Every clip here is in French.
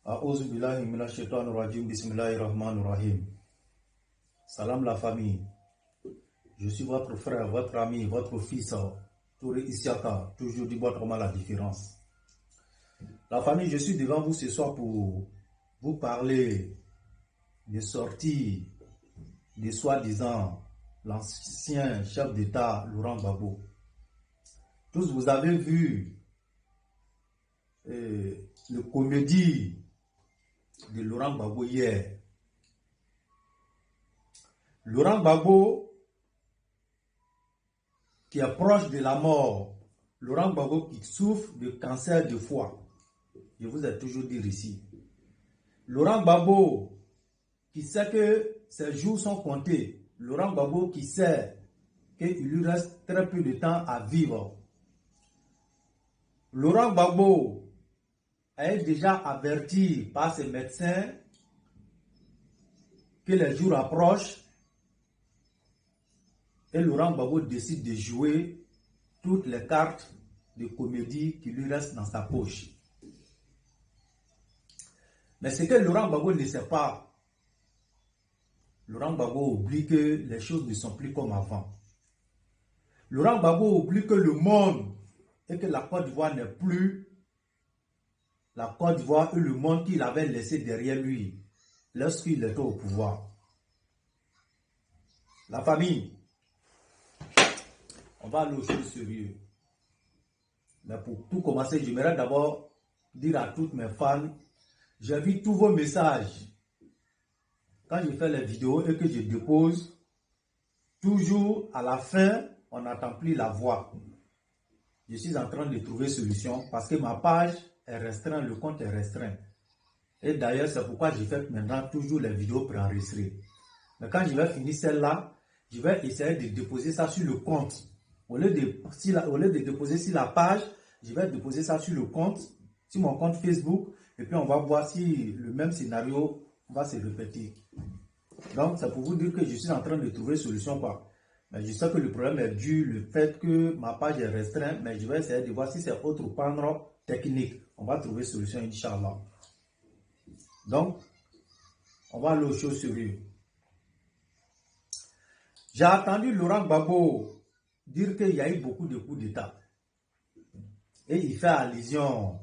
A'ouzou billahi minash shaitanir rajim, bismillahir rahmanir rahim. Salam la famille. Je suis votre frère, votre ami, votre fils, Touré Issiaka, toujours du bois comment la différence. La famille, je suis devant vous ce soir pour vous parler des sorties de soi-disant l'ancien chef d'État Laurent Gbagbo. Tous vous avez vu le comédie de Laurent Gbagbo hier. Laurent Gbagbo qui est proche de la mort, Laurent Gbagbo qui souffre de cancer de foie. Je vous ai toujours dit ici. Laurent Gbagbo qui sait que ses jours sont comptés. Laurent Gbagbo qui sait qu'il lui reste très peu de temps à vivre. Laurent Gbagbo est déjà averti par ses médecins que les jours approchent et Laurent Gbagbo décide de jouer toutes les cartes de comédie qui lui restent dans sa poche. Mais ce que Laurent Gbagbo ne sait pas, Laurent Gbagbo oublie que les choses ne sont plus comme avant. Laurent Gbagbo oublie que le monde et que la Côte d'Ivoire n'est plus la Côte d'Ivoire et le monde qu'il avait laissé derrière lui lorsqu'il était au pouvoir. La famille, on va aller au sujet sérieux. Mais pour tout commencer, j'aimerais d'abord dire à toutes mes fans, j'ai vu tous vos messages. Quand je fais les vidéos et que je dépose, toujours à la fin, on n'entend plus la voix. Je suis en train de trouver solution parce que ma page est restreinte, le compte est restreint. Et d'ailleurs, c'est pourquoi je fais maintenant toujours les vidéos préenregistrées. Mais quand je vais finir celle-là, je vais essayer de déposer ça sur le compte. Au lieu de déposer sur la page, je vais déposer ça sur le compte, sur mon compte Facebook, et puis on va voir si le même scénario va se répéter. Donc, c'est pour vous dire que je suis en train de trouver solution, quoi. Mais je sais que le problème est dû le fait que ma page est restreinte, mais je vais essayer de voir si c'est autre panneau technique. On va trouver solution, Inch'Allah. Donc, on va aller aux choses sérieuses. J'ai entendu Laurent Gbagbo dire qu'il y a eu beaucoup de coups d'État. Et il fait allusion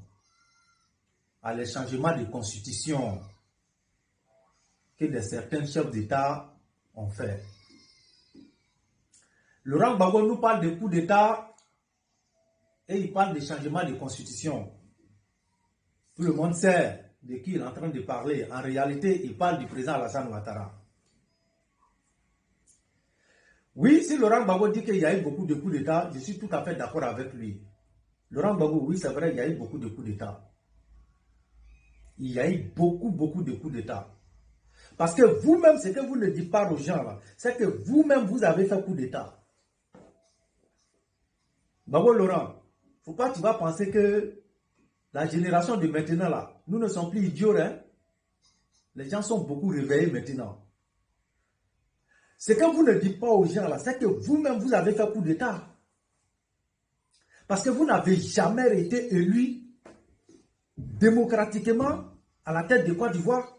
à les changements de constitution que certains chefs d'État ont fait. Laurent Gbagbo nous parle de coups d'État et il parle de changements de constitution. Tout le monde sait de qui il est en train de parler. En réalité, il parle du président Alassane Ouattara. Oui, si Laurent Gbagbo dit qu'il y a eu beaucoup de coups d'État, je suis tout à fait d'accord avec lui. Laurent Gbagbo, oui, c'est vrai, il y a eu beaucoup de coups d'État. Il y a eu beaucoup de coups d'État. Parce que vous-même, ce que vous ne dites pas aux gens, c'est que vous-même, vous avez fait coup d'État. Gbagbo Laurent, pourquoi tu vas penser que la génération de maintenant, là, nous ne sommes plus idiots, hein? Les gens sont beaucoup réveillés maintenant. Ce que vous ne dites pas aux gens, là, c'est que vous-même, vous avez fait coup d'État. Parce que vous n'avez jamais été élu démocratiquement à la tête de Côte d'Ivoire.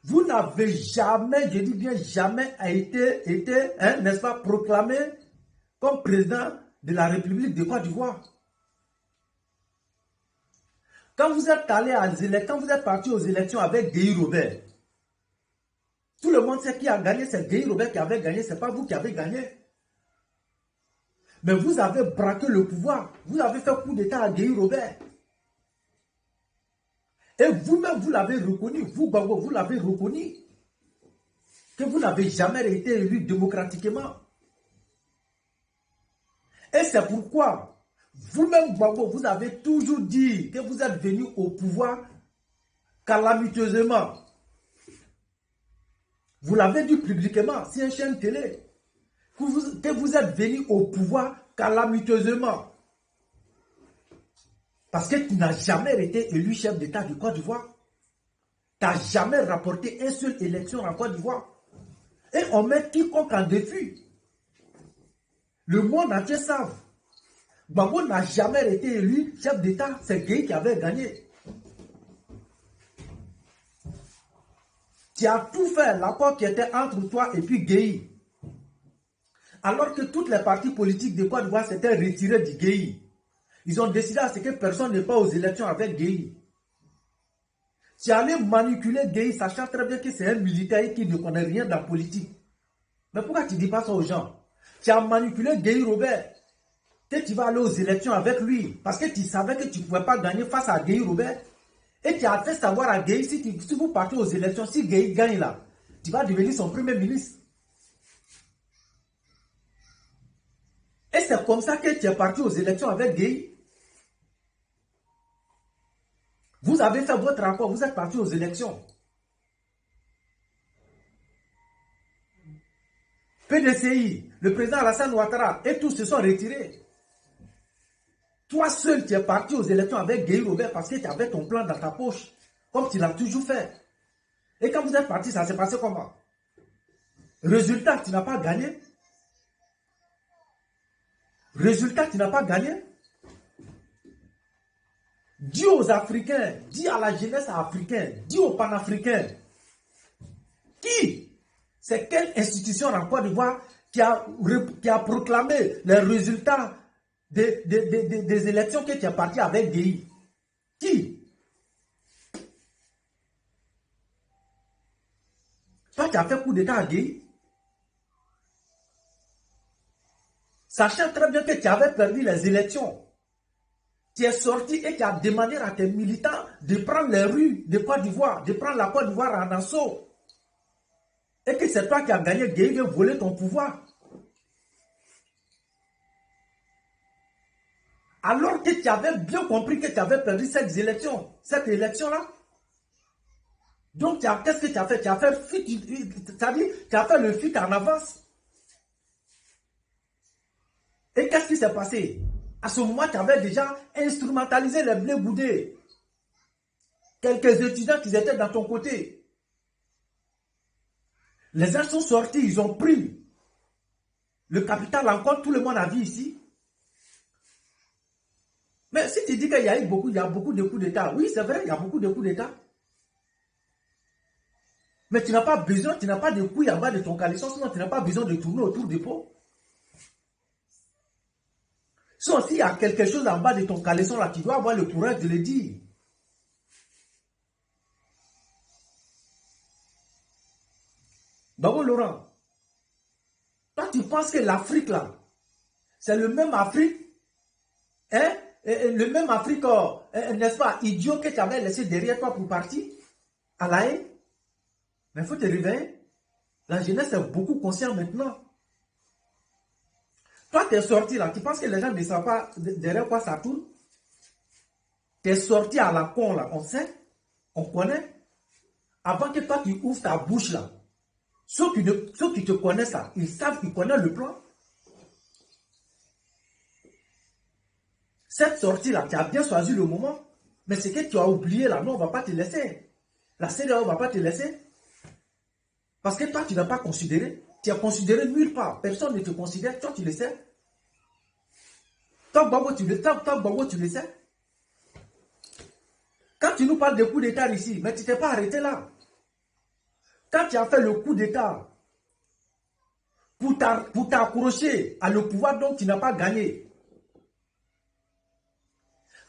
Vous n'avez jamais, je dis bien jamais, été n'est-ce pas, proclamé comme président de la République de Côte d'Ivoire. Quand vous êtes allé à quand vous êtes parti aux élections avec Guy Robert, tout le monde sait qui a gagné, c'est Guy Robert qui avait gagné, ce n'est pas vous qui avez gagné. Mais vous avez braqué le pouvoir, vous avez fait coup d'État à Guy Robert. Et vous-même, vous l'avez reconnu, vous, Gbagbo, vous l'avez reconnu, que vous n'avez jamais été élu démocratiquement. Et c'est pourquoi, vous-même, Gbagbo, vous avez toujours dit que vous êtes venu au pouvoir calamiteusement. Vous l'avez dit publiquement, sur une chaîne télé, que vous êtes venu au pouvoir calamiteusement. Parce que tu n'as jamais été élu chef d'État de Côte d'Ivoire. Tu n'as jamais rapporté une seule élection en Côte d'Ivoire. Et on met quiconque en défi. Le monde entier savent. Gbagbo n'a jamais été élu chef d'État. C'est Gueye qui avait gagné. Tu as tout fait, l'accord qui était entre toi et puis GEI. Alors que toutes les partis politiques de Côte d'Ivoire s'étaient retirés du GEI. Ils ont décidé à ce que personne n'est pas aux élections avec GEI. Tu allais manipuler GEI, sachant très bien que c'est un militaire qui ne connaît rien dans la politique. Mais pourquoi tu ne dis pas ça aux gens? Tu as manipulé GEI Robert, que tu vas aller aux élections avec lui, parce que tu savais que tu ne pouvais pas gagner face à GEI Robert. Et tu as fait savoir à GEI, si vous partez aux élections, si GEI gagne là, tu vas devenir son premier ministre. Et c'est comme ça que tu es parti aux élections avec GEI. Vous avez fait votre accord, vous êtes parti aux élections. PDCI, le président Alassane Ouattara et tous se sont retirés. Toi seul, tu es parti aux élections avec GEI Robert parce que tu avais ton plan dans ta poche, comme tu l'as toujours fait. Et quand vous êtes parti, ça s'est passé comment? Résultat, tu n'as pas gagné. Résultat, tu n'as pas gagné. Dis aux Africains, dis à la jeunesse africaine, dis aux panafricains, c'est quelle institution en Côte d'Ivoire qui a proclamé les résultats des élections que tu es parti avec GEI? Qui? Toi, tu as fait coup d'état à GEI, sachant très bien que tu avais perdu les élections. Tu es sorti et tu as demandé à tes militants de prendre les rues de Côte d'Ivoire, de prendre la Côte d'Ivoire en assaut. Et que c'est toi qui as gagné, GEI vient voler ton pouvoir. Alors que tu avais bien compris que tu avais perdu cette élection-là. Donc, qu'est-ce que tu as fait? Tu as fait le fuite en avance. Et qu'est-ce qui s'est passé? À ce moment, tu avais déjà instrumentalisé les blés boudés. Quelques étudiants qui étaient dans ton côté. Les gens sont sortis, ils ont pris le capital en compte, tout le monde a vu ici. Mais si tu dis qu'il y a beaucoup de coups d'État, oui, c'est vrai, il y a beaucoup de coups d'État. Mais tu n'as pas besoin, tu n'as pas de couilles en bas de ton caleçon, sinon tu n'as pas besoin de tourner autour du pot. Sinon, s'il y a quelque chose en bas de ton caleçon, là, tu dois avoir le courage de le dire. Babo Laurent, toi, tu penses que l'Afrique, là, c'est le même Afrique, hein? Le même Afrique, n'est-ce pas, idiot que tu avais laissé derrière toi pour partir à la haie? Mais il faut te réveiller. La jeunesse est beaucoup consciente maintenant. Toi, tu es sorti là, tu penses que les gens ne savent pas derrière quoi ça tourne? Tu es sorti à la con là, on sait, on connaît. Avant que toi, tu ouvres ta bouche là, ceux qui te connaissent là, ils savent qu'ils connaissent le plan. Cette sortie-là, tu as bien choisi le moment, mais c'est que tu as oublié là, non, on ne va pas te laisser. La CEDEAO ne va pas te laisser. Parce que toi, tu n'as pas considéré. Tu as considéré nulle part. Personne ne te considère. Toi, tu le sais. Tant Gbagbo, tu le sais. Quand tu nous parles de coup d'État ici, mais tu ne t'es pas arrêté là. Quand tu as fait le coup d'État pour t'accrocher à le pouvoir dont tu n'as pas gagné,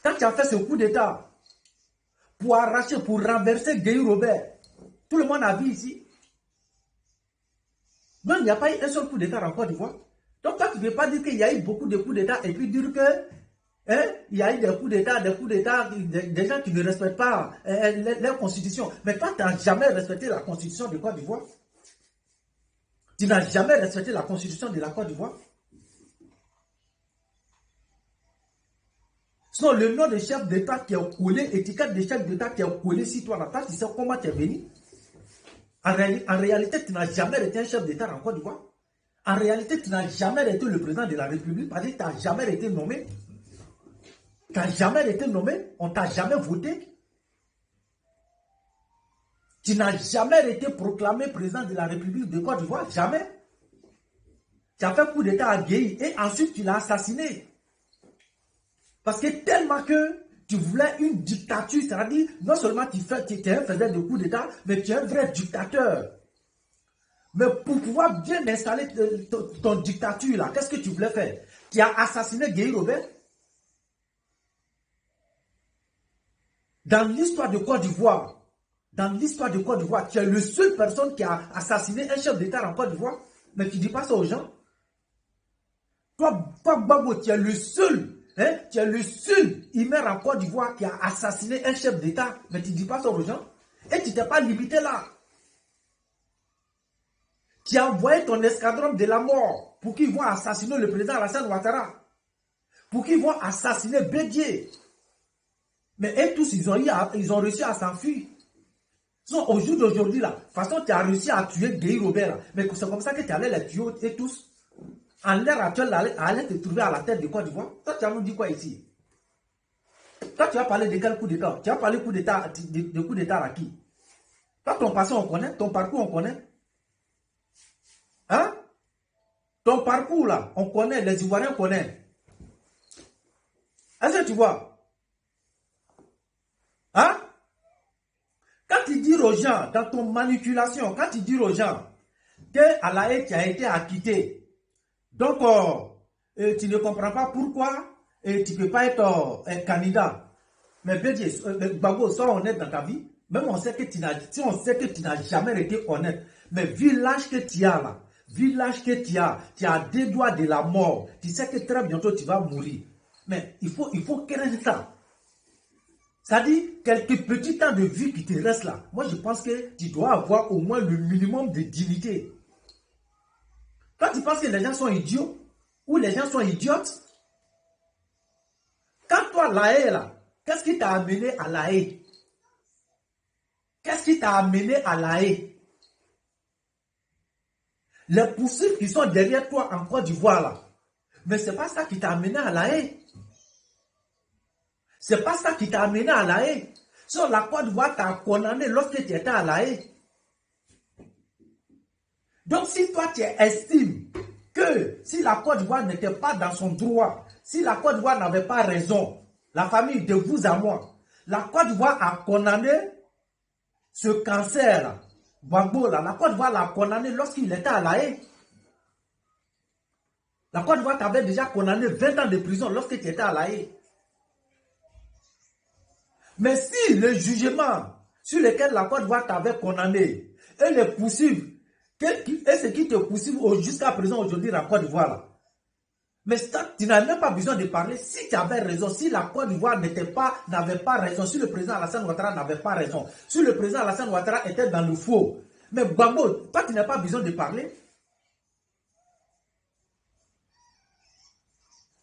quand tu as fait ce coup d'État pour arracher, pour renverser GEI Robert, tout le monde a vu ici. Non, il n'y a pas eu un seul coup d'État en Côte d'Ivoire. Donc toi, tu ne peux pas dire qu'il y a eu beaucoup de coups d'État et puis dire que il y a eu des coups d'État, des gens qui ne respectent pas leur constitution. Mais toi, tu n'as jamais respecté la constitution de Côte d'Ivoire. Tu n'as jamais respecté la constitution de la Côte d'Ivoire. Sinon, le nom de chef d'État qui est collé, étiquette de chef d'État qui est collé sur toi, là, tu sais comment tu es venu. En réalité, tu n'as jamais été un chef d'État en Côte d'Ivoire. En réalité, tu n'as jamais été le président de la République, parce que tu n'as jamais été nommé. Tu n'as jamais été nommé, on ne t'a jamais voté. Tu n'as jamais été proclamé président de la République de Côte d'Ivoire, jamais. Tu as fait coup d'État à GEI et ensuite tu l'as assassiné. Parce que tellement que Tu voulais une dictature, c'est-à-dire, non seulement tu es un faiseur de coups d'État, mais tu es un vrai dictateur. Mais pour pouvoir bien installer ton dictature, là, qu'est-ce que tu voulais faire? Tu as assassiné Guy Robert. Dans l'histoire de Côte d'Ivoire, tu es le seul personne qui a assassiné un chef d'État en Côte d'Ivoire. Mais tu ne dis pas ça aux gens. Toi, Gbagbo, tu es le seul. Hein? Tu es le seul Imer en Côte d'Ivoire qui a assassiné un chef d'État. Mais tu ne dis pas ça aux gens. Et tu t'es pas limité là. Tu as envoyé ton escadron de la mort pour qu'ils vont assassiner le président Alassane Ouattara. Pour qu'ils vont assassiner Bédié. Mais eux tous, ils ont réussi à s'enfuir. Au jour d'aujourd'hui, là, de toute façon, tu as réussi à tuer Guy Robert. Là. Mais c'est comme ça que tu allais les tuer et tous. En l'heure actuelle, allait te trouver à la tête de Côte d'Ivoire. Toi, tu as nous dit quoi ici? Toi, tu as parlé de quel coup d'État? Tu as parlé de coup d'État à qui? Toi, ton passé, on connaît. Ton parcours, on connaît. Hein? Ton parcours, là, on connaît. Les Ivoiriens connaissent. Est-ce que tu vois? Hein? Quand tu dis aux gens, dans ton manipulation, quand tu dis aux gens que La Haye qui a été acquitté, donc tu ne comprends pas pourquoi tu ne peux pas être un candidat. Mais Gbagbo, sois honnête dans ta vie. Même on sait que tu n'as jamais été honnête. Mais vu l'âge que tu as là, tu as des doigts de la mort. Tu sais que très bientôt tu vas mourir. Mais il faut quel temps. C'est-à-dire, quelques petits temps de vie qui te restent là. Moi, je pense que tu dois avoir au moins le minimum de dignité. Quand tu penses que les gens sont idiots, ou les gens sont idiotes, quand toi, La Haye, là, qu'est-ce qui t'a amené à La Haye? Qu'est-ce qui t'a amené à La Haye? Les poursuites qui sont derrière toi en Côte d'Ivoire, là, mais ce n'est pas ça qui t'a amené à La Haye. C'est pas ça qui t'a amené à La Haye. Sur la Côte d'Ivoire t'a condamné lorsque tu étais à La Haye. Donc si toi tu estimes que si la Côte d'Ivoire n'était pas dans son droit, si la Côte d'Ivoire n'avait pas raison, la famille de vous à moi, la Côte d'Ivoire a condamné ce cancer, Gbagbo, la Côte d'Ivoire l'a condamné lorsqu'il était à La Haye. La Côte d'Ivoire t'avait déjà condamné 20 ans de prison lorsque tu étais à La Haye. Mais si le jugement sur lequel la Côte d'Ivoire t'avait condamné et les poursuivre, et ce qui te poursuit jusqu'à présent aujourd'hui la Côte d'Ivoire, mais ça, tu n'as même pas besoin de parler. Si tu avais raison, si la Côte d'Ivoire n'avait pas raison, si le président Alassane Ouattara n'avait pas raison, si le président Alassane Ouattara était dans le faux, mais Gbagbo, toi tu n'as pas besoin de parler.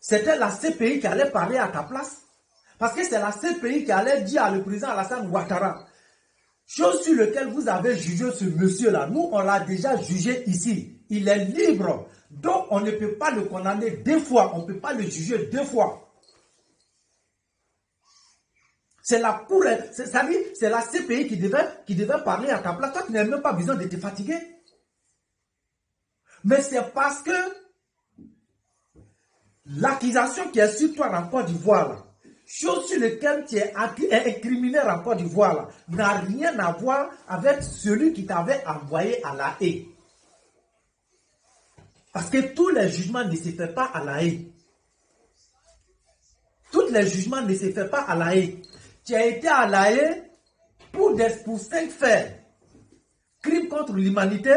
C'était la CPI qui allait parler à ta place. Parce que c'est la CPI qui allait dire à le président Alassane Ouattara, chose sur laquelle vous avez jugé ce monsieur-là. Nous, on l'a déjà jugé ici. Il est libre. Donc, on ne peut pas le condamner deux fois. On ne peut pas le juger deux fois. C'est la cour, c'est-à-dire, c'est la CPI qui devait parler à ta place. Toi, tu n'as même pas besoin de te fatiguer. Mais c'est parce que l'accusation qui est sur toi en Côte d'Ivoire, chose sur laquelle tu es incriminé en Côte d'Ivoire, n'a rien à voir avec celui qui t'avait envoyé à La Haye. Parce que tous les jugements ne se font pas à La Haye. Tous les jugements ne se font pas à La Haye. Tu as été à La Haye pour 5 faits. Crime contre l'humanité,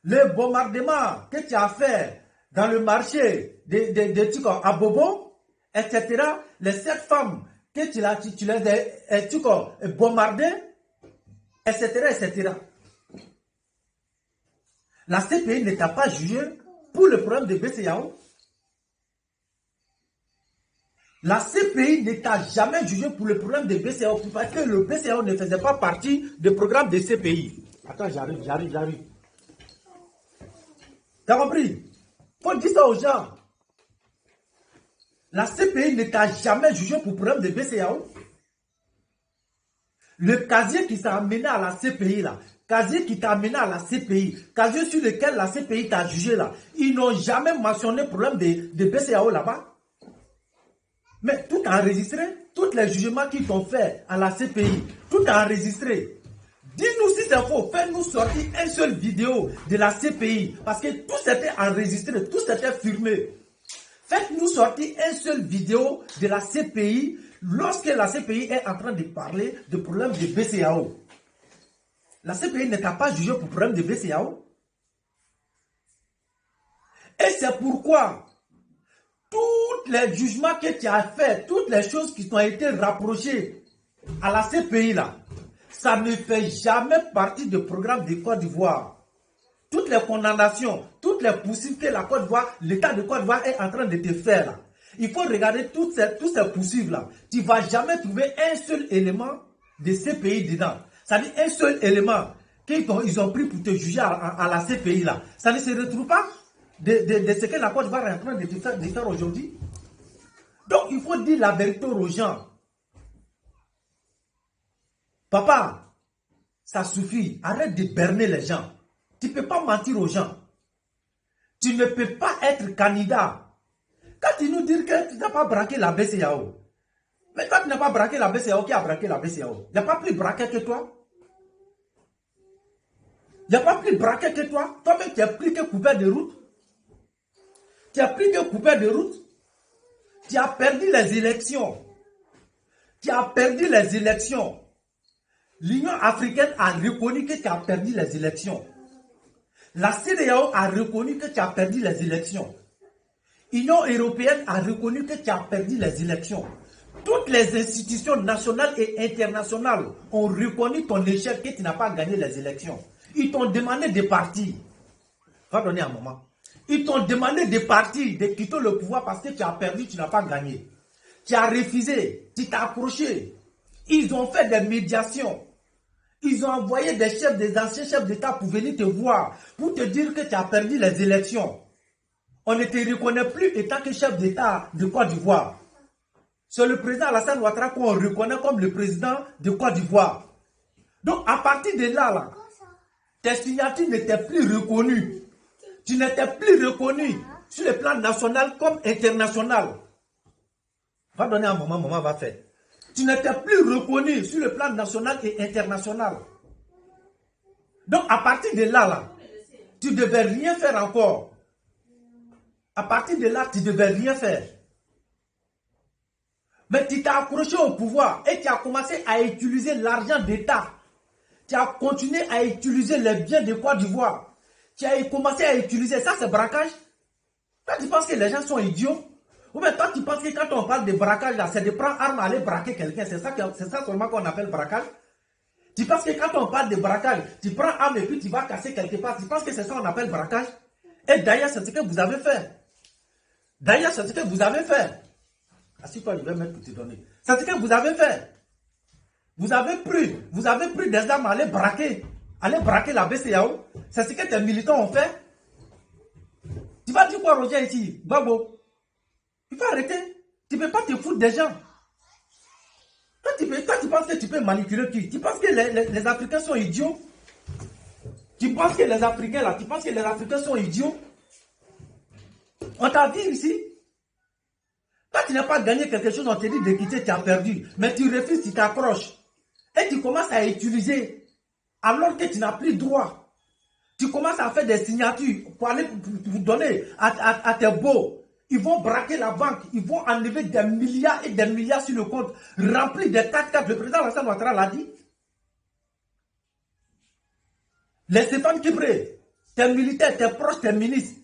le bombardement que tu as fait dans le marché de trucs à Bobo, etc. Les 7 femmes que tu les as bombardées, etc., etc. La CPI ne t'a pas jugé pour le problème de BCEAO. La CPI ne t'a jamais jugé pour le problème de BCEAO parce que le BCEAO ne faisait pas partie du programme de CPI. Attends, j'arrive. T'as compris? Faut dire ça aux gens. La CPI ne t'a jamais jugé pour le problème de BCEAO. Le casier qui t'a amené à la CPI là, casier qui t'a amené à la CPI, casier sur lequel la CPI t'a jugé là, ils n'ont jamais mentionné le problème de BCEAO là-bas. Mais tout enregistré, tous les jugements qu'ils t'ont fait à la CPI, tout enregistré. Dis-nous si c'est faux, fais-nous sortir une seule vidéo de la CPI, parce que tout s'était enregistré, tout s'était filmé. Faites-nous sortir une seule vidéo de la CPI lorsque la CPI est en train de parler de problème de BCAO. La CPI ne t'a pas jugé pour problème de BCAO. Et c'est pourquoi tous les jugements que tu as faits, toutes les choses qui t'ont été rapprochées à la CPI là, ça ne fait jamais partie du programme de Côte d'Ivoire. Toutes les condamnations, toutes les poursuites que la Côte d'Ivoire, l'État de Côte d'Ivoire est en train de te faire là. Il faut regarder tous ces poursuites là. Tu ne vas jamais trouver un seul élément de CPI dedans. Ça dit un seul élément qu'ils ont pris pour te juger à la CPI là. Ça ne se retrouve pas de ce que la Côte d'Ivoire est en train de faire aujourd'hui. Donc il faut dire la vérité aux gens. Papa, ça suffit. Arrête de berner les gens. Tu ne peux pas mentir aux gens. Tu ne peux pas être candidat. Quand tu nous dis que tu n'as pas braqué la BCAO, mais quand tu n'as pas braqué la BCAO, qui a braqué la BCAO? Il n'y a pas plus braqué que toi. Il n'y a pas plus braqué que toi. Toi-même, tu as pris que coupé de route. Tu as pris que coupé de route. Tu as perdu les élections. Tu as perdu les élections. L'Union africaine a reconnu que tu as perdu les élections. La CEDEAO a reconnu que tu as perdu les élections. L'Union européenne a reconnu que tu as perdu les élections. Toutes les institutions nationales et internationales ont reconnu ton échec, que tu n'as pas gagné les élections. Ils t'ont demandé de partir. Va donner un moment. Ils t'ont demandé de partir, de quitter le pouvoir parce que tu as perdu, tu n'as pas gagné. Tu as refusé, tu t'as approché. Ils ont fait des médiations. Ils ont envoyé des anciens chefs d'État pour venir te voir, pour te dire que tu as perdu les élections. On ne te reconnaît plus étant que chef d'État de Côte d'Ivoire. C'est le président Alassane Ouattara qu'on reconnaît comme le président de Côte d'Ivoire. Donc à partir de là, tes signatures n'étaient plus reconnues. Tu n'étais plus reconnu sur le plan national comme international. Va donner un moment, maman va faire. Tu n'étais plus reconnu sur le plan national et international. Donc, à partir de là, tu ne devais rien faire encore. À partir de là, tu ne devais rien faire. Mais tu t'es accroché au pouvoir et tu as commencé à utiliser l'argent d'État. Tu as continué à utiliser les biens de Côte d'Ivoire. Tu as commencé à utiliser ça, c'est braquage. Toi, tu penses que les gens sont idiots? Ou bien toi, tu penses que quand on parle de braquage, c'est de prendre arme aller braquer quelqu'un. C'est ça seulement qu'on appelle braquage. Tu penses que quand on parle de braquage, tu prends arme et puis tu vas casser quelque part. Tu penses que c'est ça qu'on appelle braquage? Et d'ailleurs, c'est ce que vous avez fait. D'ailleurs, c'est ce que vous avez fait. Assis-toi, je vais mettre pour te donner. C'est ce que vous avez fait. Vous avez pris des armes à aller braquer la BCAO. C'est ce que tes militants ont fait. Tu vas dire quoi, Roger, ici? Babo. Il faut arrêter. Tu ne peux pas te foutre des gens. Toi, tu penses que tu peux manipuler qui? Tu penses que les Africains sont idiots? Tu penses que les Africains là, tu penses que les Africains sont idiots? On t'a dit ici. Toi, tu n'as pas gagné quelque chose, on te dit de quitter, tu as perdu. Mais tu refuses, tu t'accroches. Et tu commences à utiliser. Alors que tu n'as plus droit. Tu commences à faire des signatures pour aller pour donner à tes beaux. Ils vont braquer la banque, ils vont enlever des milliards et des milliards sur le compte, rempli de 4x4. Le président Alassane Ouattara l'a dit. Les Stéphane Kibré, tes militaires, tes proches, tes ministres,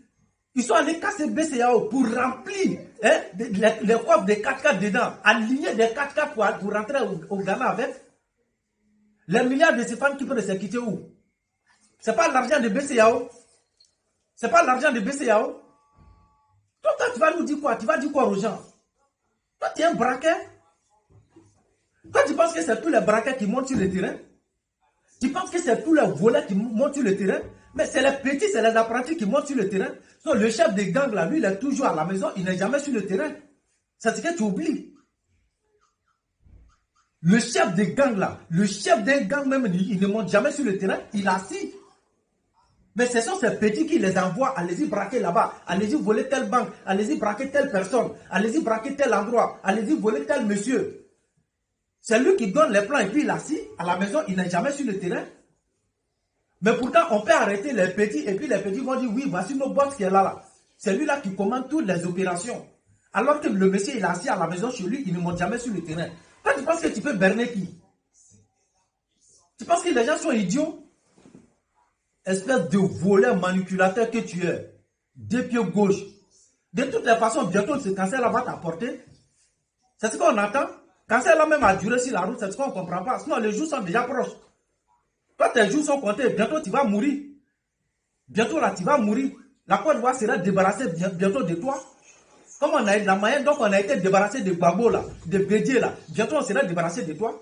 ils sont allés casser BCAO pour remplir les coffres de 4x4 dedans, aligner des 4x4 pour rentrer au Ghana avec. Les milliards de Stéphane Kibré, c'est quitté où? C'est pas l'argent de BCAO. C'est pas l'argent de BCAO. Toi, tu vas nous dire quoi? Tu vas dire quoi aux gens? Toi, tu es un braqueur. Toi, tu penses que c'est tous les braqueurs qui montent sur le terrain? Tu penses que c'est tous les voleurs qui montent sur le terrain? Mais c'est les petits, c'est les apprentis qui montent sur le terrain. Donc, le chef de gang, là, lui, il est toujours à la maison, il n'est jamais sur le terrain. C'est ce que tu oublies. Le chef de gang, là, le chef d'un gang même, il ne monte jamais sur le terrain, il est assis. Mais ce sont ces petits qui les envoient, allez-y braquer là-bas, allez-y voler telle banque, allez-y braquer telle personne, allez-y braquer tel endroit, allez-y voler tel monsieur. C'est lui qui donne les plans et puis il est assis à la maison, il n'est jamais sur le terrain. Mais pourtant, on peut arrêter les petits et puis les petits vont dire, oui, voici nos boss qui est là. C'est lui-là qui commande toutes les opérations. Alors que le monsieur, il est assis à la maison chez lui, il ne monte jamais sur le terrain. Toi, tu penses que tu peux berner qui? Tu penses que les gens sont idiots? Espèce de voleur manipulateur que tu es. Deux pieds gauche. De toutes les façons, bientôt ce cancer-là va t'apporter. C'est ce qu'on attend. Cancer-là même a duré sur la route, c'est ce qu'on ne comprend pas. Sinon, les jours sont déjà proches. Toi, tes jours sont comptés. Bientôt, tu vas mourir. Bientôt, là, tu vas mourir. La Côte d'Ivoire sera débarrassée bientôt de toi. Comme on a eu la moyenne, donc on a été débarrassé de Gbagbo, là, de Bédié, là. Bientôt, on sera débarrassé de toi.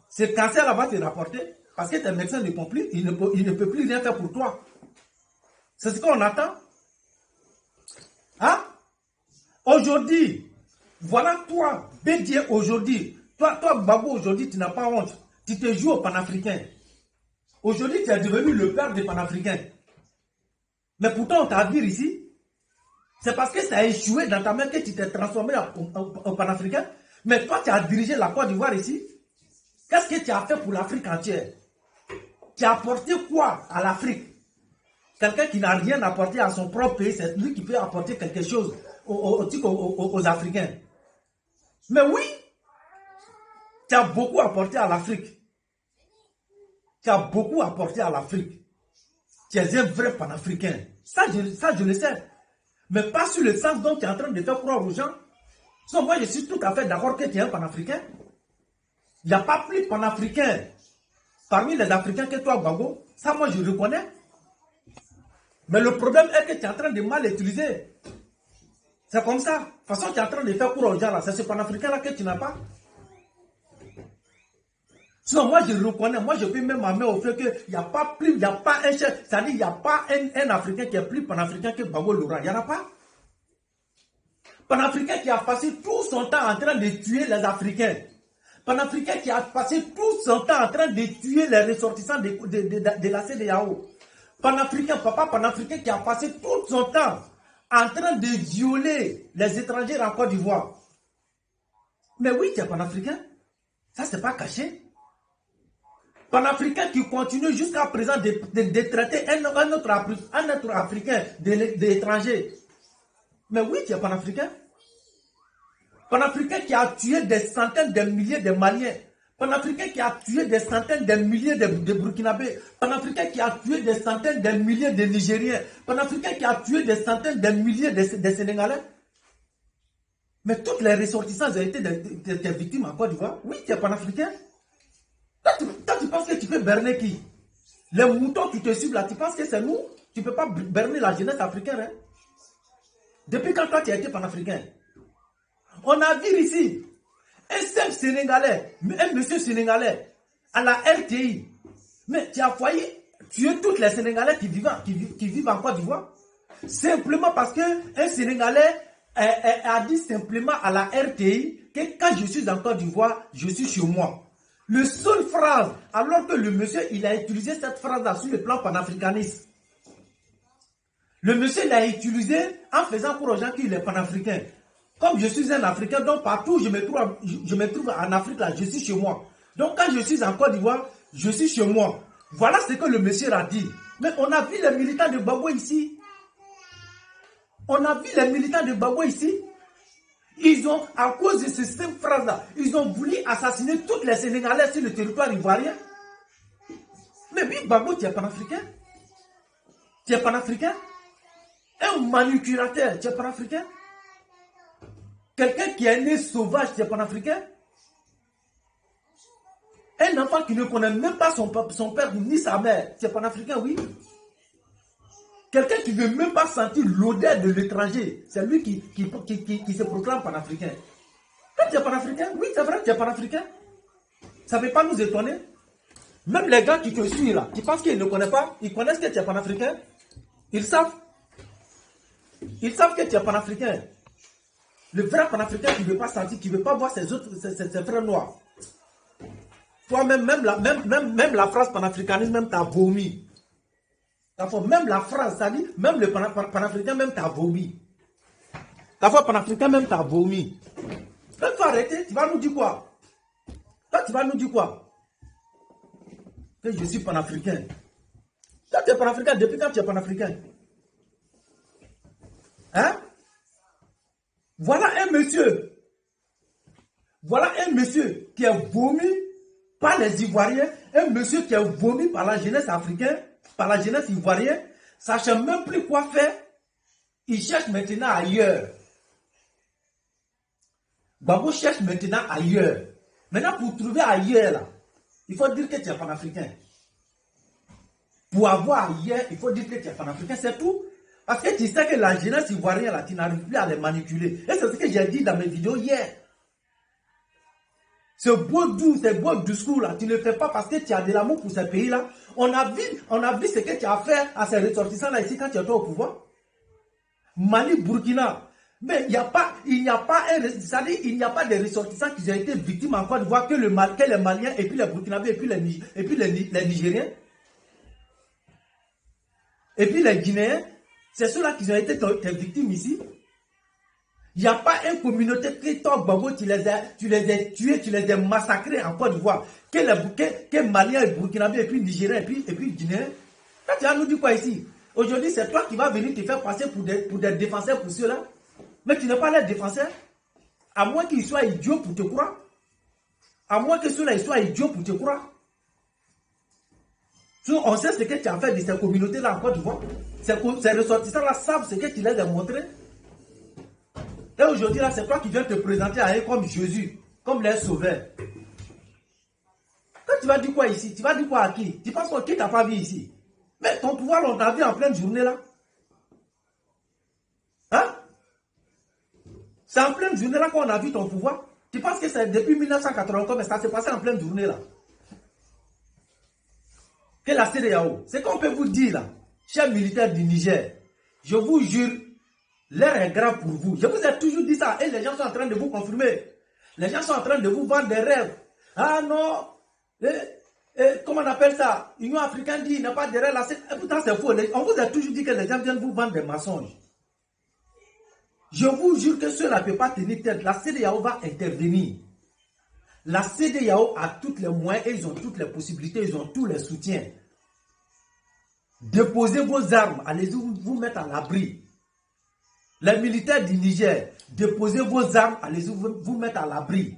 Ce cancer-là va te rapporter. Parce que tes médecins ne peuvent plus, il ne peut plus rien faire pour toi. C'est ce qu'on attend. Hein? Aujourd'hui, voilà toi, Bédié aujourd'hui. Toi, Gbagbo, aujourd'hui, tu n'as pas honte. Tu te joues au panafricain. Aujourd'hui, tu es devenu le père des panafricains. Mais pourtant, on t'a vu ici. C'est parce que ça a échoué dans ta main que tu t'es transformé en panafricain. Mais toi, tu as dirigé la Côte d'Ivoire ici. Qu'est-ce que tu as fait pour l'Afrique entière? Tu as apporté quoi à l'Afrique? Quelqu'un qui n'a rien apporté à son propre pays, c'est lui qui peut apporter quelque chose aux Africains. Mais oui, tu as beaucoup apporté à l'Afrique. Tu as beaucoup apporté à l'Afrique. Tu es un vrai panafricain. Ça, je le sais. Mais pas sur le sens dont tu es en train de faire croire aux gens. Sinon, moi, je suis tout à fait d'accord que tu es un panafricain. Il n'y a pas plus panafricain parmi les Africains que toi, Gbagbo. Ça, moi, je reconnais. Mais le problème est que tu es en train de mal utiliser. C'est comme ça. De toute façon, tu es en train de faire croire aux gens là. C'est ce panafricain-là que tu n'as pas. Sinon, moi, je reconnais. Moi, je peux même m'amener au fait qu'il n'y a pas plus, il n'y a pas un chef. C'est-à-dire, il n'y a pas un Africain qui est plus panafricain que Gbagbo Laurent. Il n'y en a pas. Panafricain qui a passé tout son temps en train de tuer les Africains. Panafricain qui a passé tout son temps en train de tuer les ressortissants de la CEDEAO. Papa panafricain qui a passé tout son temps en train de violer les étrangers en Côte d'Ivoire. Mais oui, tu es panafricain. Ça, c'est pas caché. Panafricain qui continue jusqu'à présent de traiter un autre Africain d'étranger. Mais oui, tu es panafricain. Panafricain qui a tué des centaines de milliers de Maliens. Panafricain qui a tué des centaines de milliers de Burkinabés. Panafricain qui a tué des centaines de milliers de Nigériens. Panafricain qui a tué des centaines de milliers de Sénégalais. Mais toutes les ressortissants ont été des victimes en Côte d'Ivoire. Oui, tu es panafricain. Toi, tu penses que tu peux berner qui? Les moutons qui te suivent là, tu penses que c'est nous? Tu ne peux pas berner la jeunesse africaine. Hein? Depuis quand toi tu as été panafricain? On a vu ici un seul Sénégalais, un monsieur Sénégalais à la RTI. Mais tu as failli tuer toutes les Sénégalais qui vivent en Côte d'Ivoire. Simplement parce qu'un Sénégalais a dit simplement à la RTI que quand je suis en Côte d'Ivoire, je suis chez moi. Le seul phrase, alors que le monsieur, il a utilisé cette phrase-là sur le plan panafricaniste. Le monsieur l'a utilisé en faisant pour aux gens qu'il est panafricain. Comme je suis un Africain, donc partout où je me trouve en Afrique, là, je suis chez moi. Donc quand je suis en Côte d'Ivoire, je suis chez moi. Voilà ce que le monsieur a dit. Mais on a vu les militants de Gbagbo ici. On a vu les militants de Gbagbo ici. Ils ont, à cause de cette phrase-là, ils ont voulu assassiner toutes les Sénégalais sur le territoire ivoirien. Mais oui, Gbagbo, tu es panafricain. Tu es panafricain. Un manipulateur, tu es panafricain. Quelqu'un qui est né sauvage, tu es panafricain. Un enfant qui ne connaît même pas son père ni sa mère, tu es panafricain, oui. Quelqu'un qui ne veut même pas sentir l'odeur de l'étranger, c'est lui qui se proclame panafricain. Toi, tu es panafricain, oui, c'est vrai, tu es panafricain. Ça ne peut pas nous étonner. Même les gars qui te suivent là, qui pensent qu'ils ne connaissent pas, ils connaissent que tu es panafricain. Ils savent. Ils savent que tu es panafricain. Le vrai panafricain qui ne veut pas sentir, qui ne veut pas voir ses frères noirs. Toi-même, même la phrase panafricanisme, même t'as vomi. Même la France, ça dit, même le panafricain même t'a vomi. Panafricain même t'a vomi. Là, tu vas arrêter, tu vas nous dire quoi? Là, tu vas nous dire quoi? Que je suis panafricain. Là, tu es panafricain, depuis quand tu es panafricain? Hein? Voilà un monsieur qui est vomi par les Ivoiriens, un monsieur qui est vomi par la jeunesse africaine, par la jeunesse ivoirienne, sachant même plus quoi faire, il cherche maintenant ailleurs. Gbagbo cherche maintenant ailleurs. Maintenant, pour trouver ailleurs, là, il faut dire que tu es panafricain. Pour avoir ailleurs, il faut dire que tu es panafricain, c'est tout. Parce que tu sais que la jeunesse ivoirienne, là, tu n'arrives plus à les manipuler. Et c'est ce que j'ai dit dans mes vidéos hier. Ce beau discours là, tu ne le fais pas parce que tu as de l'amour pour ce pays-là. On a vu ce que tu as fait à ces ressortissants-là ici quand tu étais au pouvoir. Mali, Burkina. Mais il n'y a pas de ressortissants qui ont été victimes en Côte d'Ivoire que les Maliens et puis les Burkinabés et puis les Nigériens. Et puis les Guinéens. C'est ceux-là qui ont été tes victimes ici. Il n'y a pas une communauté qui t'en Gbagbo, tu les as tués, tu les as massacrés en Côte d'Ivoire. Que Maliens, Burkinabés, et puis Nigériens, et puis Guinéens. Là, tu vas nous dire quoi ici? Aujourd'hui, c'est toi qui vas venir te faire passer pour des défenseurs pour ceux-là. Mais tu n'es pas les défenseurs. À moins qu'ils soient idiots pour te croire. À moins que ceux-là soient idiots pour te croire. On sait ce que tu as fait de ces communautés-là en Côte d'Ivoire. Ces ressortissants-là savent ce que tu les as montré. Et aujourd'hui, là, c'est toi qui viens te présenter à eux comme Jésus, comme les sauveurs. Quand tu vas dire quoi ici? Tu vas dire quoi à qui? Tu penses qui t'a pas vu ici? Mais ton pouvoir, on t'a vu en pleine journée là. Hein? C'est en pleine journée là qu'on a vu ton pouvoir. Tu penses que c'est depuis 1980, mais ça s'est passé en pleine journée là. Que la CEDEAO, c'est qu'on peut vous dire là, chers militaires du Niger, je vous jure, l'heure est grave pour vous. Je vous ai toujours dit ça et les gens sont en train de vous confirmer. Les gens sont en train de vous vendre des rêves. Ah non, comment on appelle ça? L'Union africaine dit il n'y a pas de rêve là. Et pourtant c'est faux. On vous a toujours dit que les gens viennent vous vendre des mensonges. Je vous jure que cela ne peut pas tenir tête. La CEDEAO va intervenir. La CEDEAO a tous les moyens et ils ont toutes les possibilités, ils ont tous les soutiens. Déposez vos armes, allez-y vous mettre à l'abri. Les militaires du Niger, déposez vos armes, allez-y vous mettre à l'abri.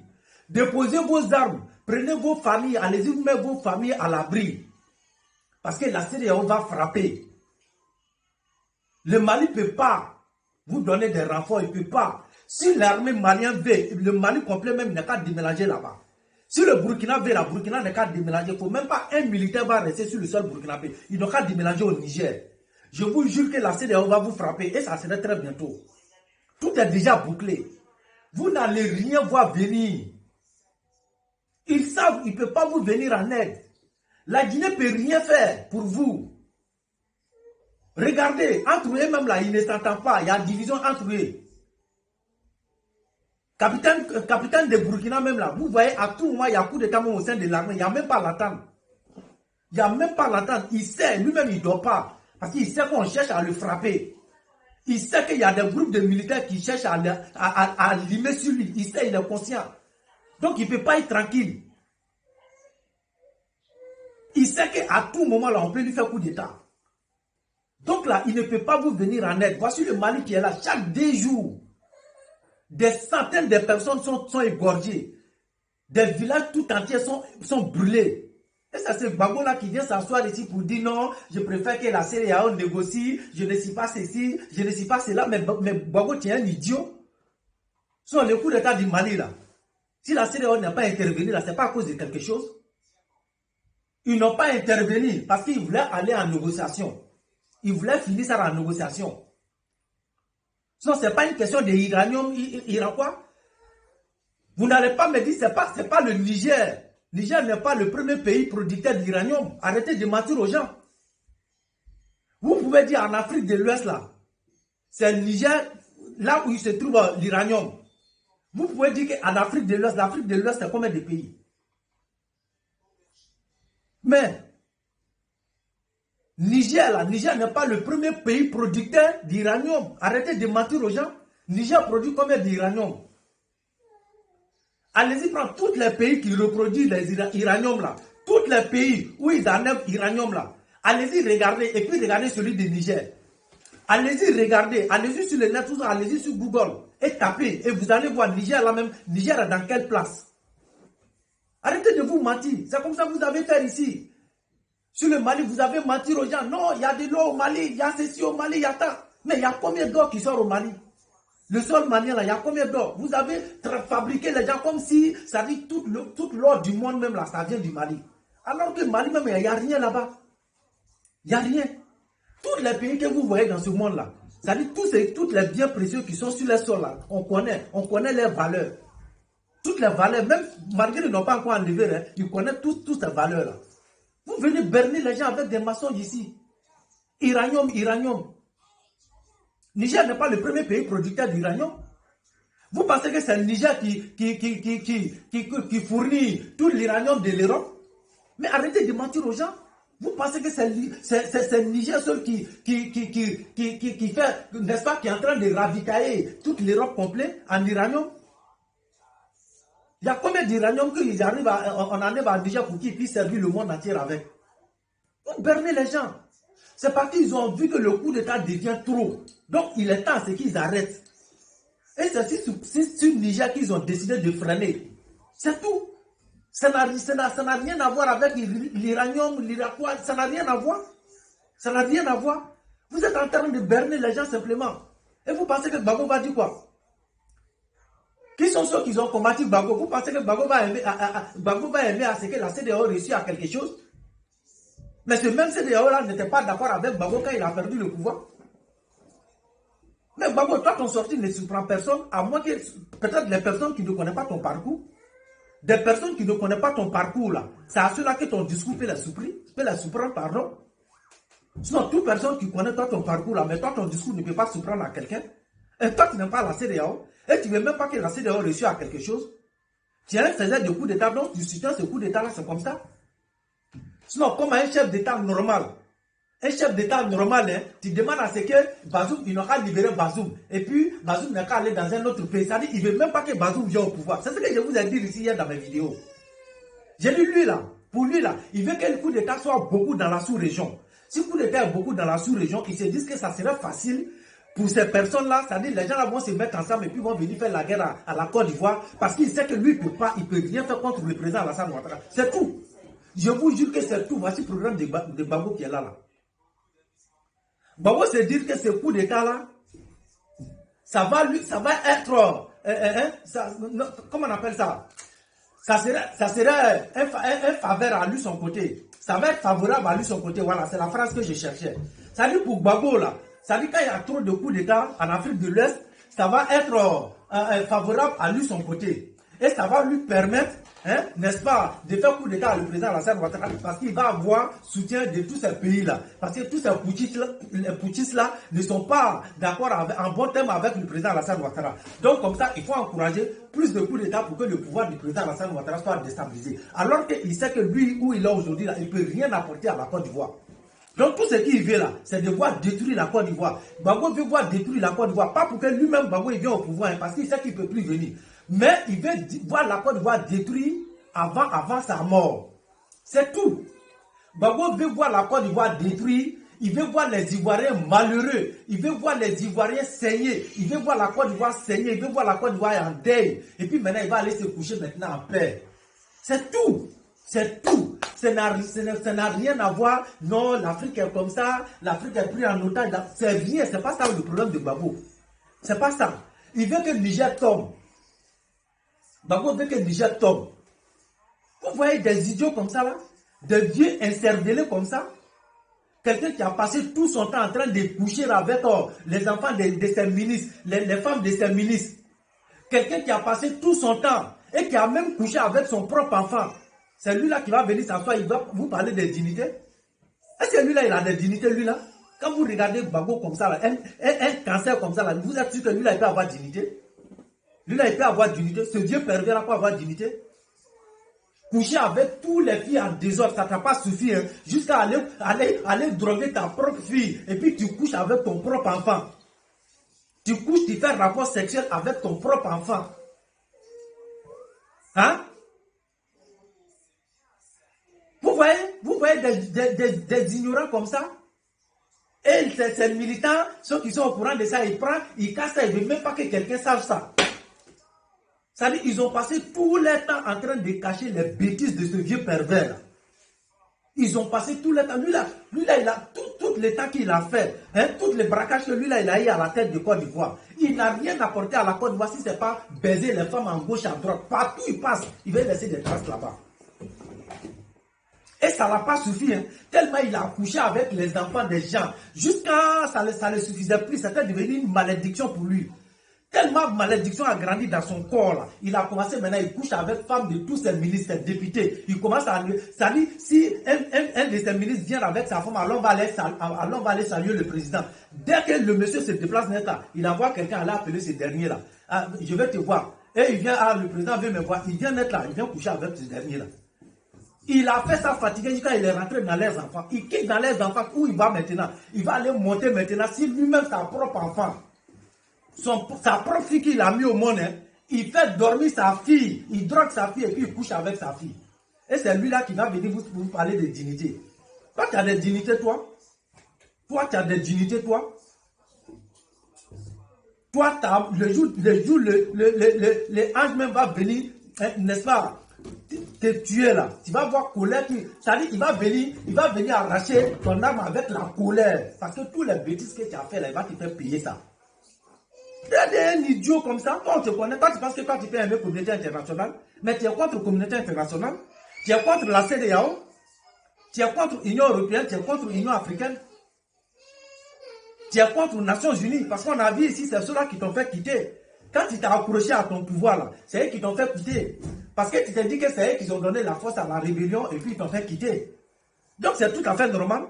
Déposez vos armes, prenez vos familles, allez-y vous mettre vos familles à l'abri. Parce que la CEDEAO va frapper. Le Mali ne peut pas vous donner des renforts, il ne peut pas. Si l'armée malienne veut, le Mali complet même n'est qu'à déménager là-bas. Si le Burkina veut, la Burkina n'est qu'à déménager. Il ne faut même pas un militaire va rester sur le sol burkinabé. Il n'a qu'à déménager au Niger. Je vous jure que la CEDEAO va vous frapper et ça sera très bientôt. Tout est déjà bouclé. Vous n'allez rien voir venir. Ils savent, ils ne peuvent pas vous venir en aide. La Guinée ne peut rien faire pour vous. Regardez, entre eux même là, ils ne s'entendent pas. Il y a division entre eux. Capitaine de Burkina même là, vous voyez, à tout moment, il y a coup d'état au sein de l'armée. Il n'y a même pas l'attente. Il n'y a même pas l'attente. Il sait, lui-même, il ne dort pas. Parce qu'il sait qu'on cherche à le frapper. Il sait qu'il y a des groupes de militaires qui cherchent à limer sur lui. Il sait, il est conscient. Donc, il ne peut pas être tranquille. Il sait qu'à tout moment, là, on peut lui faire coup d'état. Donc là, il ne peut pas vous venir en aide. Voici le Mali qui est là. Chaque 2 jours, des centaines de personnes sont égorgées. Des villages tout entiers sont brûlés. Et ça, c'est Gbagbo là qui vient s'asseoir ici pour dire non, je préfère que la CEDEAO négocie, je ne suis pas ceci, je ne suis pas cela. Mais Gbagbo, tu es un idiot. Sur le coup d'état du Mali là, si la CEDEAO n'a pas intervenu là, ce n'est pas à cause de quelque chose. Ils n'ont pas intervenu parce qu'ils voulaient aller en négociation. Ils voulaient finir ça en négociation. Sinon, ce n'est pas une question de l'uranium irakois. Vous n'allez pas me dire que ce n'est pas le Niger. Niger n'est pas le premier pays producteur d'uranium. Arrêtez de mentir aux gens. Vous pouvez dire en Afrique de l'Ouest, là, c'est le Niger, là où il se trouve l'uranium. Vous pouvez dire qu'en Afrique de l'Ouest, l'Afrique de l'Ouest, c'est combien de pays? Mais, Niger, là, Niger n'est pas le premier pays producteur d'uranium. Arrêtez de mentir aux gens. Niger produit combien d'uranium? Allez-y prendre tous les pays qui reproduisent les uranium là. Tous les pays où ils enlèvent l'uranium là. Allez-y regarder et puis regardez celui de Niger. Allez-y regarder, allez-y sur le net, allez-y sur Google et tapez et vous allez voir Niger là même. Niger est dans quelle place? Arrêtez de vous mentir. C'est comme ça que vous avez fait ici. Sur le Mali, vous avez menti aux gens. Non, il y a de l'eau au Mali, il y a ceci au Mali, il y a ça. Mais il y a combien d'or qui sort au Mali? Le sol malien là, il y a combien d'or? Vous avez fabriqué les gens comme si, ça dit, toute l'or du monde même là, ça vient du Mali. Alors que le Mali même, il n'y a rien là-bas. Il n'y a rien. Tous les pays que vous voyez dans ce monde là, ça dit, tous les biens précieux qui sont sur les sols là, on connaît leurs valeurs. Toutes les valeurs, même malgré qu'ils n'ont pas encore enlevé, hein, ils connaissent toutes ces valeurs là. Vous venez berner les gens avec des maçons ici. Uranium. Niger n'est pas le premier pays producteur d'uranium. Vous pensez que c'est le Niger qui fournit tout l'uranium de l'Europe? Mais arrêtez de mentir aux gens. Vous pensez que c'est le Niger seul qui fait, n'est-ce pas, qui est en train de ravitailler toute l'Europe complète en uranium? Il y a combien d'uranium qu'on arrive à Niger pour qu'ils puissent servir le monde entier avec? Vous bernez les gens. C'est parce qu'ils ont vu que le coup d'État devient trop. Donc, il est temps qu'ils arrêtent. Et c'est sur Niger qu'ils ont décidé de freiner. C'est tout. Ça n'a rien à voir avec l'uranium, l'Irakoi. Ça n'a rien à voir. Ça n'a rien à voir. Vous êtes en train de berner les gens simplement. Et vous pensez que Gbagbo va dire quoi? Qui sont ceux qui ont combattu Gbagbo? Vous pensez que Gbagbo va aimer à ce que la CEDEAO réussisse à quelque chose? Mais ce même CEDEAO-là n'était pas d'accord avec Gbagbo quand il a perdu le pouvoir. Mais Gbagbo, toi, ton sortie ne surprend personne, à moins que peut-être les personnes qui ne connaissent pas ton parcours. Des personnes qui ne connaissent pas ton parcours, là, c'est à ceux-là que ton discours peut les surprendre, pardon. Sinon, toute personne qui connaît toi, ton parcours, là, mais toi, ton discours ne peut pas surprendre à quelqu'un. Et toi, tu n'aimes pas la CEDEAO, et tu ne veux même pas que la CEDEAO réussisse à quelque chose. Tu es un faiseur de coup d'État, donc tu soutiens ce coup d'État-là, c'est comme ça. Sinon, comme un chef d'État normal, hein, tu demandes à ce que Bazoum, il n'a qu'à libérer Bazoum. Et puis, Bazoum n'a qu'à aller dans un autre pays. C'est-à-dire qu'il ne veut même pas que Bazoum vienne au pouvoir. C'est ce que je vous ai dit ici hier dans mes vidéos. J'ai dit lui là, pour lui là, il veut que le coup d'État soit beaucoup dans la sous-région. Si le coup d'État est beaucoup dans la sous-région, ils se disent que ça serait facile pour ces personnes-là. C'est-à-dire les gens là vont se mettre ensemble et puis vont venir faire la guerre à la Côte d'Ivoire parce qu'il sait que lui, il ne peut rien faire contre le président Alassane Ouattara. C'est tout. Je vous jure que c'est tout. Voici le programme de Gbagbo qui est là. Gbagbo c'est dire que ce coup d'État là, ça va être, comment on appelle ça? Ça serait un faveur à lui son côté. Ça va être favorable à lui son côté. Voilà, c'est la phrase que je cherchais. Ça dit pour Gbagbo là, ça dit quand il y a trop de coups d'État en Afrique de l'Ouest, ça va être favorable à lui son côté. Et ça va lui permettre, hein, n'est-ce pas, de faire coup d'État à le président Alassane Ouattara parce qu'il va avoir soutien de tous ces pays-là. Parce que tous ces putschistes-là ne sont pas d'accord en bon terme avec le président Alassane Ouattara. Donc comme ça, il faut encourager plus de coups d'État pour que le pouvoir du président Alassane Ouattara soit déstabilisé. Alors qu'il sait que lui, où il est aujourd'hui, il ne peut rien apporter à la Côte d'Ivoire. Donc tout ce qu'il veut là, c'est de voir détruire la Côte d'Ivoire. Gbagbo veut voir détruire la Côte d'Ivoire, pas pour que lui-même Gbagbo vienne au pouvoir, hein, parce qu'il sait qu'il ne peut plus venir. Mais il veut voir la Côte d'Ivoire détruite avant sa mort. C'est tout. Gbagbo veut voir la Côte d'Ivoire détruite. Il veut voir les Ivoiriens malheureux. Il veut voir les Ivoiriens saigner. Il veut voir la Côte d'Ivoire saigner. Il veut voir la Côte d'Ivoire en deuil. Et puis maintenant, il va aller se coucher maintenant en paix. C'est tout. C'est tout. Ça n'a rien à voir. Non, l'Afrique est comme ça. L'Afrique est prise en otage. C'est rien. C'est pas ça le problème de Gbagbo. C'est pas ça. Il veut que le Niger tombe. Gbagbo veut que le Niger tombe. Vous voyez des idiots comme ça là, des vieux incervelés comme ça, quelqu'un qui a passé tout son temps en train de coucher avec les enfants de ses ministres, les femmes de ses ministres, quelqu'un qui a passé tout son temps et qui a même couché avec son propre enfant, c'est lui là qui va venir s'asseoir, il va vous parler de dignité. Est-ce que lui là il a des dignités lui là? Quand vous regardez Gbagbo comme ça là, un cancer comme ça là, vous êtes sûr que lui là il peut avoir dignité? Lui là il peut avoir dignité, ce Dieu pervers là peut avoir dignité? coucher avec tous les filles en désordre, ça t'a pas suffi, hein, jusqu'à aller droguer ta propre fille, et puis tu couches avec ton propre enfant. Tu couches, tu fais un rapport sexuel avec ton propre enfant. Hein? Vous voyez des ignorants comme ça? Et ces militants, ceux qui sont au courant de ça, ils cassent ça, ils ne veulent même pas que quelqu'un sache ça. Ça veut dire qu'ils ont passé tout le temps en train de cacher les bêtises de ce vieux pervers. Ils ont passé tout le temps. Lui là, il a tout le temps qu'il a fait, hein, tous les braquages que lui là, il a eu à la tête de Côte d'Ivoire. Il n'a rien apporté à la Côte d'Ivoire si ce n'est pas baiser les femmes en gauche, à droite. Partout il passe, il va laisser des traces là-bas. Et ça n'a pas suffi, hein. Tellement il a couché avec les enfants des gens. Jusqu'à ça ne suffisait plus, c'était devenu une malédiction pour lui. Tellement malédiction a grandi dans son corps là. Il a commencé maintenant, il couche avec femmes de tous ses ministres, ses députés. Il commence à lui. Ça dit, si un de ses ministres vient avec sa femme, alors on va aller saluer le président. Dès que le monsieur se déplace net là, il envoie quelqu'un aller appeler ce dernier là. Ah, je vais te voir. Et il vient, le président veut me voir. Il vient net là, il vient coucher avec ce dernier là. Il a fait ça fatigué jusqu'à il est rentré dans les enfants. Il quitte dans les enfants où il va maintenant. Il va aller monter maintenant sur lui-même sa propre enfant. Sa propre fille qu'il a mis au monde, hein, il fait dormir sa fille, il drogue sa fille et puis il couche avec sa fille. Et c'est lui là qui va venir vous parler de dignité. Toi, tu as des dignités, toi. Toi, tu as des dignités, toi. Toi, le jour le ange même va venir, hein, n'est-ce pas, te tuer là. Tu vas voir colère. Ça dit qu'il va venir arracher ton âme avec la colère. Parce que tous les bêtises que tu as fait là, il va te faire payer ça. Tu es un idiot comme ça, toi on te connaît, toi tu penses que quand tu fais aimer la communauté internationale, mais tu es contre la communauté internationale, tu es contre la CEDEAO, tu es contre l'Union européenne, tu es contre l'Union africaine, tu es contre les Nations Unies, parce qu'on a vu ici, c'est ceux-là qui t'ont fait quitter. Quand tu t'es accroché à ton pouvoir là, c'est eux qui t'ont fait quitter. Parce que tu t'es dit que c'est eux qui ont donné la force à la rébellion et puis ils t'ont fait quitter. Donc c'est tout à fait normal.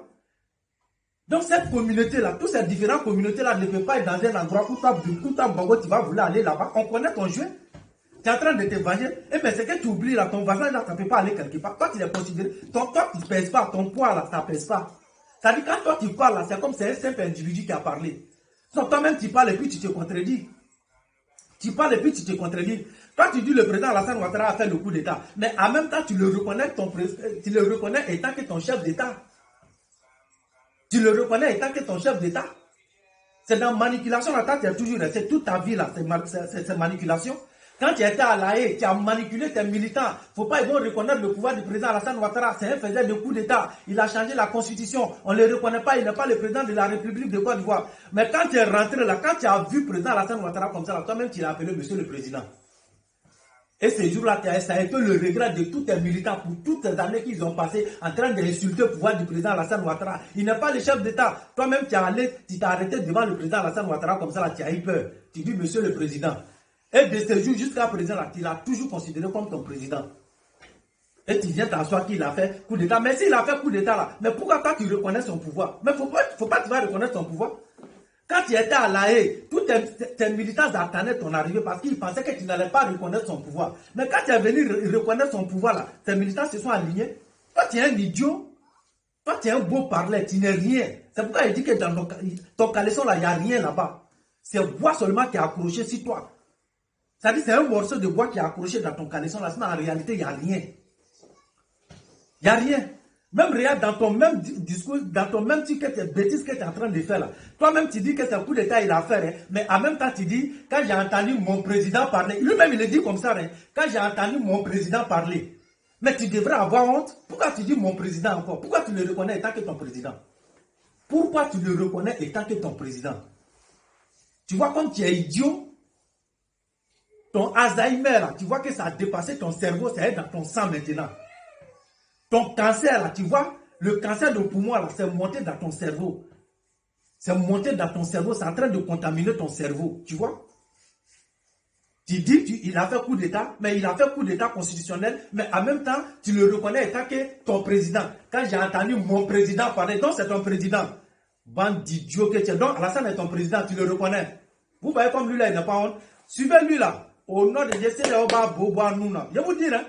Donc cette communauté-là, toutes ces différentes communautés-là ne peuvent pas être dans un endroit où tu vas vouloir aller là-bas. On connaît ton jeu. Tu es en train de te venger. Et bien c'est que tu oublies là, ton voisin là, ça ne peut pas aller quelque part. Toi, tu l'es considéré. Toi, tu ne pèses pas. Ton poids là, ça ne pèse pas. Ça dit quand toi tu parles là, c'est comme c'est un simple individu qui a parlé. Donc toi-même tu parles et puis tu te contredis. Tu parles et puis tu te contredis. Toi tu dis le président Alassane Ouattara a fait le coup d'État. Mais en même temps tu le reconnais étant que ton chef d'État. Tu le reconnais étant que ton chef d'État. C'est dans manipulation, là, tu as toujours resté toute ta vie là, c'est manipulation. Quand tu étais à La Haye, tu as manipulé tes militants. Faut pas, ils vont reconnaître le pouvoir du président Alassane Ouattara. C'est un faiseur de coup d'État. Il a changé la constitution. On ne le reconnaît pas, il n'est pas le président de la République de Côte d'Ivoire. Mais quand tu es rentré là, quand tu as vu le président Alassane Ouattara comme ça, toi-même tu l'as appelé monsieur le président. Et ces jours-là, ça a été le regret de tous tes militants pour toutes les années qu'ils ont passé en train d'insulter le pouvoir du président Alassane Ouattara. Il n'est pas le chef d'État. Toi-même, tu t'es arrêté devant le président Alassane Ouattara comme ça, là, tu as eu peur. Tu dis, monsieur le président. Et de ce jour jusqu'à présent, là, tu l'as toujours considéré comme ton président. Et tu viens t'asseoir qu'il a fait coup d'État. Mais s'il a fait coup d'État, là, mais pourquoi toi, tu reconnais son pouvoir? Mais faut pas que tu vas reconnaître son pouvoir. Quand tu étais à La Haye, tous tes militants attendaient ton arrivée parce qu'ils pensaient que tu n'allais pas reconnaître son pouvoir. Mais quand tu es venu reconnaître son pouvoir, là, tes militants se sont alignés. Toi, tu es un idiot. Toi, tu es un beau parler. Tu n'es rien. C'est pourquoi il dit que dans ton caleçon, là, il n'y a rien là-bas. C'est bois seulement qui est accroché sur toi. Ça dit c'est un morceau de bois qui est accroché dans ton caleçon, là. Sinon, en réalité, il n'y a rien. Il n'y a rien. Même regarde dans ton même discours, dans ton même truc, bêtise que tu es en train de faire là. Toi-même, tu dis que c'est un coup d'État, il a fait. Hein, mais en même temps, tu dis, quand j'ai entendu mon président parler, lui-même, il le dit comme ça. Hein, quand j'ai entendu mon président parler, mais tu devrais avoir honte. Pourquoi tu dis mon président encore? Pourquoi tu le reconnais étant que ton président? Pourquoi tu le reconnais étant que ton président? Tu vois comme tu es idiot? Ton Alzheimer, là, tu vois que ça a dépassé ton cerveau, ça est dans ton sang maintenant. Ton cancer, là, tu vois, le cancer de poumon, là, c'est monté dans ton cerveau. C'est monté dans ton cerveau, c'est en train de contaminer ton cerveau, tu vois. Tu dis, il a fait coup d'État, mais il a fait coup d'État constitutionnel, mais en même temps, tu le reconnais étant que ton président. Quand j'ai entendu mon président parler, donc c'est ton président. Bande d'idiots que tu es. Donc, Alassane est ton président, tu le reconnais. Vous voyez comme lui, là, il n'a pas honte. Suivez lui, là. Au nom de Dieu, c'est là, je vous dire, hein,